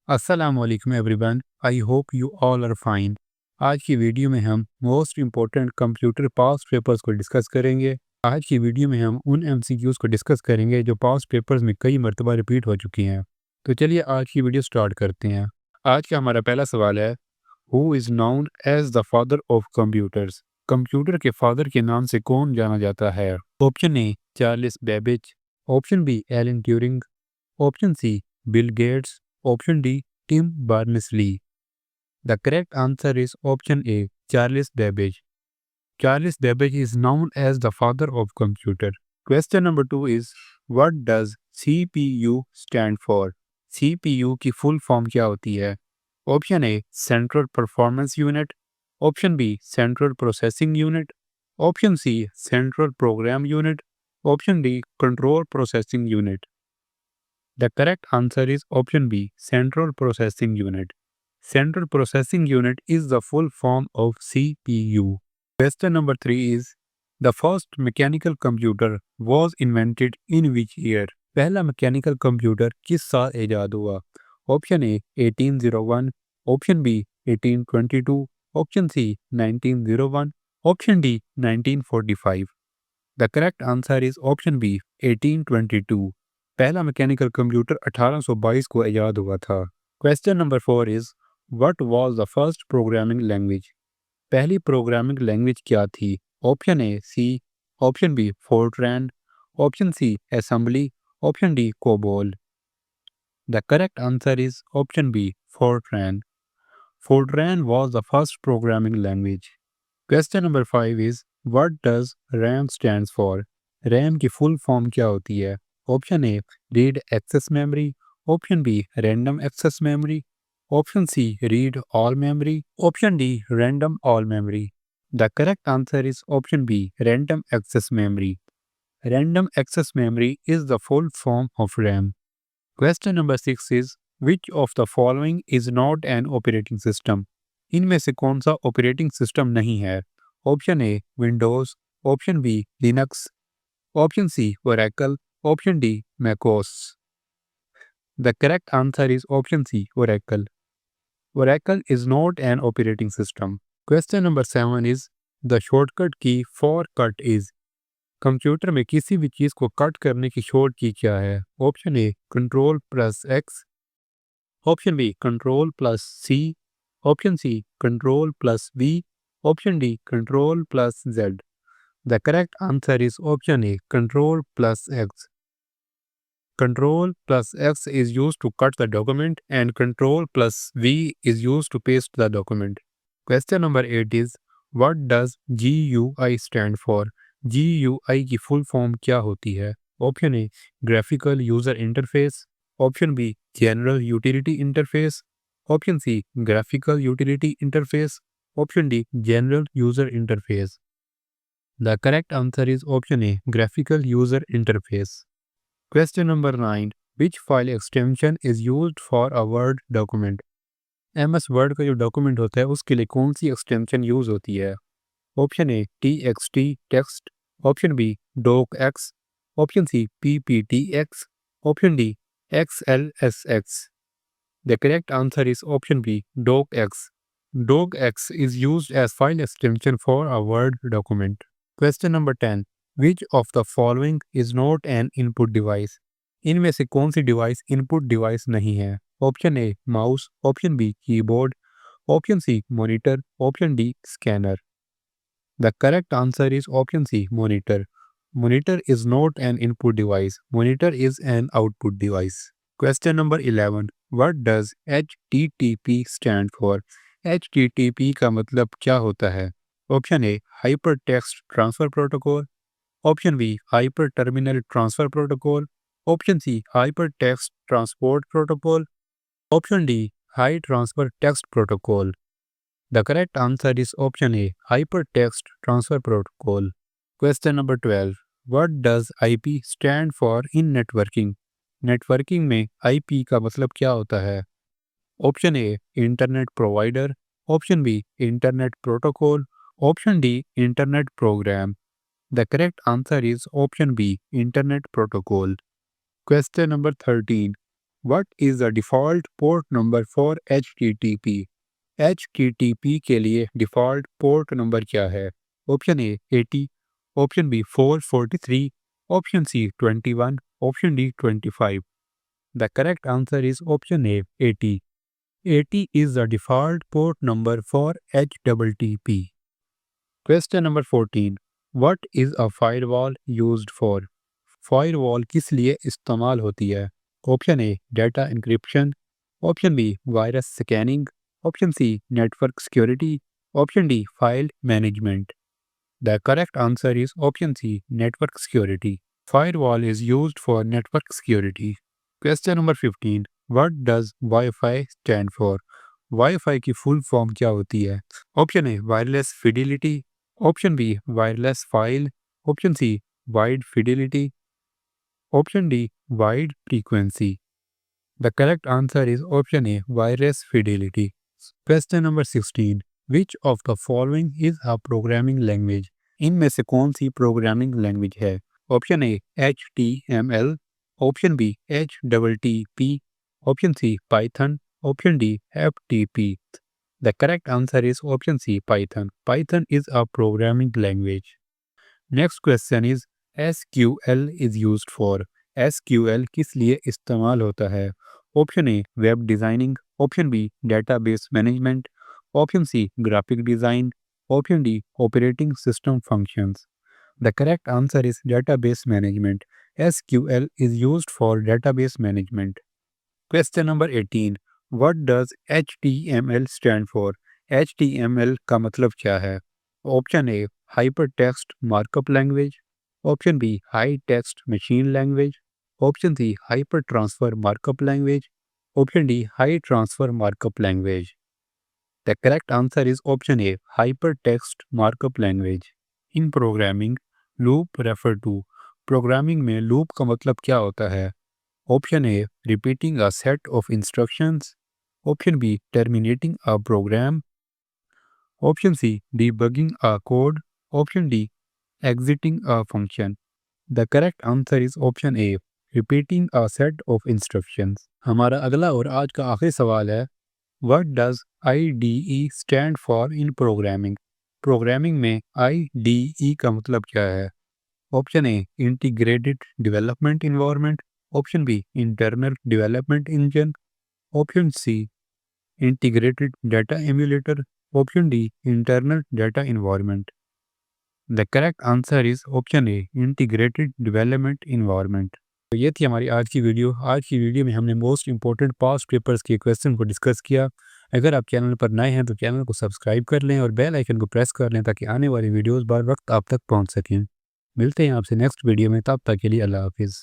अस्सलाम वालेकुम everyone. I hope you all are fine. आज की वीडियो में हम most important computer past papers को डिस्कस करेंगे। आज की वीडियो में हम उन एमसीक्यूज़ को डिस्कस करेंगे जो पास्ट पेपर्स में कई मरतबा रिपीट हो चुकी हैं। तो चलिए आज की वीडियो स्टार्ट करते हैं। आज का हमारा पहला सवाल है, who is known as the father of computers? Computer के फादर के नाम से कौन जाना जाता है? Option A Charles Babbage, option B Alan Turing, option C Bill Gates, option D Tim Berners-Lee. The correct answer is option A Charles Babbage. Charles Babbage is known as the father of computer. Question number 2 is, what does CPU stand for? CPU की full form क्या होती है? Option A Central Performance Unit, Option B Central Processing Unit, Option C Central Program Unit, Option D Control Processing Unit. The correct answer is option B, Central Processing Unit. Central Processing Unit is the full form of CPU. Question number 3 is, the first mechanical computer was invented in which year? पहला mechanical computer किस साल ईजाद हुआ? Option A 1801, option B 1822, option C 1901, option D 1945. The correct answer is option B 1822. पहला mechanical computer 1822 को ईजाद हुआ था। Question number 4 is, what was the first programming language? पहली प्रोग्रामिंग लैंग्वेज क्या थी? Option A C, option B Fortran, option C assembly, option D COBOL. The correct answer is option B Fortran. Fortran was the first programming language. Question number 5 is, what does RAM stands for? RAM की full form क्या होती है? Option A read access memory, option B random access memory, option C read all memory, option D random all memory. The correct answer is option B random access memory. Random access memory is the full form of RAM. Question number 6 is, which of the following is not an operating system? इनमें से कौन सा operating system नहीं है? Option A Windows, option B Linux, option C Oracle, option D macOS. The correct answer is option C Oracle. Oracle is not an operating system. Question number 7 is, the shortcut की for cut is? Computer में किसी भी चीज़ को cut करने की short key क्या है? Option A control plus X, option B control plus C, option C control plus V, option D control plus Z. The correct answer is option A control plus X. Control plus X is used to cut the document and Control plus V is used to paste the document. Question number 8 is, what does GUI stand for? GUI की full form क्या होती है? Option A graphical user interface, option B general utility interface, option C graphical utility interface, option D general user interface. The correct answer is option A graphical user interface. Question number 9. Which file extension is used for a Word document? MS Word का जो document होता है उसके लिए कौन सी extension use होती है? Option A TXT text, option B docx, option C PPTX, option D XLSX. The correct answer is option B docx. Docx is used as file extension for a Word document. Question number 10. Which of the following is not an input device? इनमें से कौन सी device input device नहीं है? Option A mouse, option B keyboard, option C monitor, option D scanner. The correct answer is option C monitor. Monitor is not an input device. Monitor is an output device. Question number 11. What does HTTP stand for? HTTP का मतलब क्या होता है? Option A hyper text transfer protocol, option B hyper terminal transfer protocol, option C hyper text transport protocol, option D high transfer text protocol. The correct answer is option A hyper text transfer protocol. Question number 12. What does IP stand for in networking? Networking में IP का मतलब क्या होता है? Option A internet provider, option B internet protocol, option D internet program. The correct answer is option B internet protocol. Question number 13. What is the default port number for HTTP? HTTP के लिए default port number क्या है? Option A 80, option B 443, option C 21, option D 25. The correct answer is option A 80. 80 is the default port number for HTTP. Question number 14. What is a firewall used for? Firewall किस लिए इस्तेमाल होती है? Option A data encryption, option B virus scanning, option C network security, option D file management. The correct answer is option C network security. Firewall is used for network security. Question number 15. What does Wi-Fi stand for? Wi-Fi की full form क्या होती है? Option A wireless fidelity, option B wireless file, option C wide fidelity, option D wide frequency. The correct answer is option A wireless fidelity. Question number 16. Which of the following is a programming language? इनमें से कौन सी programming language है? Option A HTML, option B HTTP, option C Python, option D FTP. The correct answer is option C Python. Python is a programming language. Next question is SQL is used for. SQL किस लिए इस्तेमाल होता है? Option A web designing, option B database management, option C graphic design, option D operating system functions. The correct answer is database management. SQL is used for database management. Question number 18. What does HTML stand for? HTML का मतलब क्या है? Option A hyper text markup language, option B high text machine language, option C hyper transfer markup language, option D high transfer markup language. The correct answer is option A hyper text markup language. In programming loop refer to. Programming में loop का मतलब क्या होता है? Option A repeating a set of instructions, option B terminating a program, option C debugging a code, option D exiting a function. The correct answer is option A repeating a set of instructions. हमारा अगला और आज का आखिरी सवाल है What does IDE stand for in programming? प्रोग्रामिंग में IDE का मतलब क्या है? Option A integrated development environment, option B internal development engine, option C integrated data emulator, option D internal data environment. The correct answer is option A integrated development environment. तो ये थी हमारी आज की वीडियो. आज की वीडियो में हमने मोस्ट इंपॉर्टेंट पास्ट पेपर्स के क्वेश्चन को डिस्कस किया. अगर आप चैनल पर नए हैं तो चैनल को सब्सक्राइब कर लें और बेल आइकन को प्रेस कर लें ताकि आने वाली वीडियोस बार वक्त आप तक पहुंच सकें. मिलते हैं आपसे नेक्स्ट वीडियो में. तब तक के लिए अल्लाह हाफिज़.